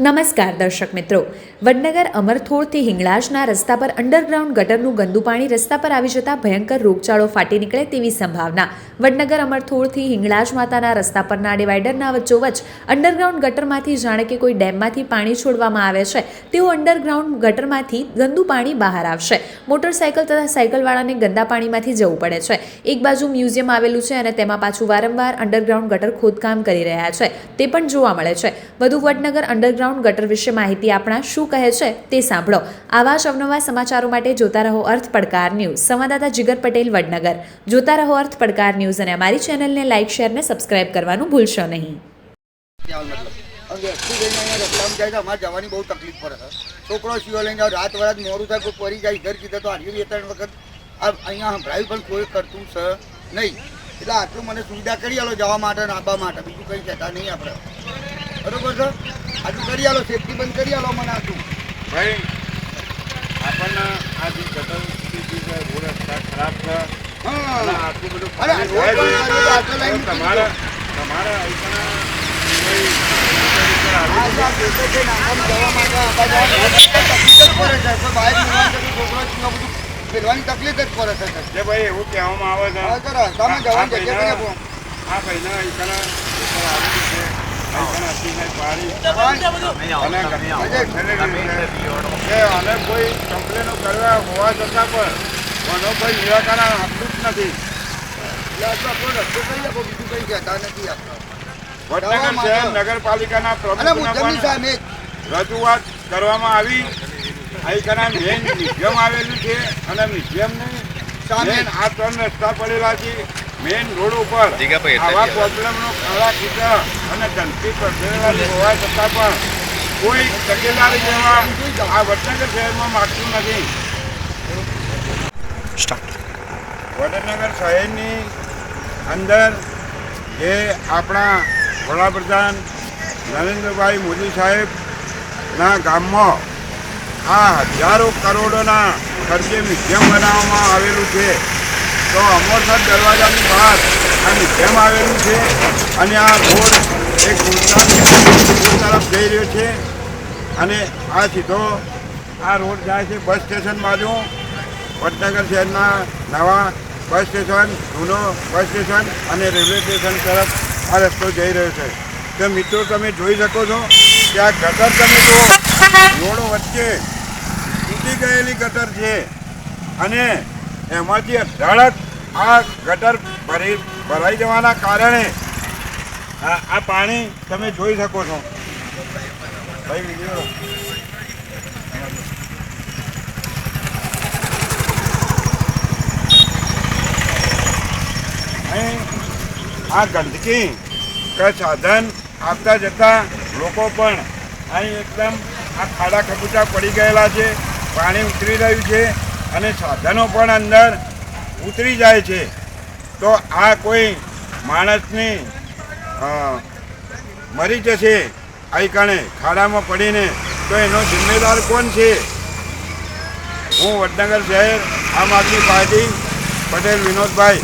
નમસ્કાર દર્શક મિત્રો, વડનગર અમરથોળથી હિંગળાજના રસ્તા પર અંડરગ્રાઉન્ડ ગટરનું ગંદુ પાણી રસ્તા પર આવી જતા ભયંકર રોગચાળો ફાટી નીકળે તેવી સંભાવના. વડનગર અમરથોળથી હિંગળાજ માતાના રસ્તા પરના ડિવાઈડરના વચ્ચોવચ્ચ અંડરગ્રાઉન્ડ ગટરમાંથી જાણે કે કોઈ ડેમમાંથી પાણી છોડવામાં આવે છે તેવું અંડરગ્રાઉન્ડ ગટરમાંથી ગંદુ પાણી બહાર આવશે. મોટરસાયકલ તથા સાયકલવાળાને ગંદા પાણીમાંથી જવું પડે છે. એક બાજુ મ્યુઝિયમ આવેલું છે અને તેમાં પાછું વારંવાર અંડરગ્રાઉન્ડ ગટર ખોદકામ કરી રહ્યા છે તે પણ જોવા મળે છે. વધુ વડનગર અંડરગ્રાઉન્ડ ગટર વિશે માહિતી આપણા શું કહે છે તે સાંભળો. આવા જ અવનવા સમાચારો માટે જોતા રહો અર્થ પડકાર ન્યૂઝ. સંવાદદાતા જીગર પટેલ, વડનગર. જોતા રહો અર્થ પડકાર ન્યૂઝ અને અમારી ચેનલને લાઇક, શેર ને સબસ્ક્રાઇબ કરવાનું ભૂલશો નહીં. જવાની બહુ તકલીફ પડે છે. છોકરો શિયો લઈને જાવ, રાત વરાત મોડું થાય, કોઈ પડી જાય, ઘર કીધે તો હારી 2-3 વખત અહીંયા સંભળાયું પણ કોઈ કરતું છે નહીં. એટલે આટલું મને સુવિધા કરી આલો જવા માટે ને આવવા માટે, બીજું કંઈ કહેતા નહીં આપણે. બરોબર છે, આટલું કરી આલો, સેફટી બંધ કરી આલો મને આટલું. ભાઈ આપણને આ જે ગટર રોડ રસ્તા ખરાબ છે, આટલું બધું તમારે ફેરવાની તકલીફ જ પડે છે ભાઈ. એવું કહેવામાં આવે છે આ ભાઈને અને કોઈ કમ્પ્લેનો કરવા હોવા છતાં પણ એનો કોઈ નિરાકરણ આપતું જ નથી. બીજું કંઈ કહેતા નથી આપણે. વડનગર શહેર નગરપાલિકાના પ્રમુખને રજૂઆત કરવામાં આવી. અહીંના મેન મ્યુઝિયમ આવેલું છે અને મ્યુઝિયમની સામે આ 3 રસ્તા પડેલા છે. મેન રોડ ઉપર આવા પ્રોબ્લેમનો ખાડા ખીચા અને ગંદકી પડેલા હોવા છતાં પણ કોઈ તકેદારી લેવા આ વડનગર શહેરમાં માગતું નથી. વડનગર શહેરની અંદર જે આપણા વડાપ્રધાન નરેન્દ્રભાઈ મોદી સાહેબના ગામમાં આ હજારો કરોડોના ખર્ચે મ્યુઝિયમ બનાવવામાં આવેલું છે. તો અમરસર દરવાજાની બહાર આ મ્યુઝિયમ આવેલું છે અને આ રોડ એક તરફ જઈ રહ્યો છે અને આ સીધો આ રોડ જાય છે બસ સ્ટેશન બાજુ. વડનગર શહેરના નવા બસ સ્ટેશન, જૂનો બસ સ્ટેશન અને રેલવે સ્ટેશન તરફ આ રસ્તો જઈ રહ્યો છે. તો મિત્રો તમે જોઈ શકો છો કે આ ગટર તમે જુઓ, રોડો વચ્ચે તૂટી ગયેલી ગટર છે અને એમાંથી અઢળક આ ગટર ભરાઈ જવાના કારણે આ પાણી તમે જોઈ શકો છો. ભાઈ વિડીયો અહીં આ ગંદકી કે સાધન આવતા જતા લોકો પણ અહીં એકદમ આ ખાડા ખબૂચા પડી ગયેલા છે. પાણી ઉતરી રહ્યું છે અને સાધનો પણ અંદર ઉતરી જાય છે. તો આ કોઈ માણસની મરી જશે અહીં કણે ખાડામાં પડીને, તો એનો જિમ્મેદાર કોણ છે? હું વડનગર શહેર આમ આદમી પાર્ટી પટેલ વિનોદભાઈ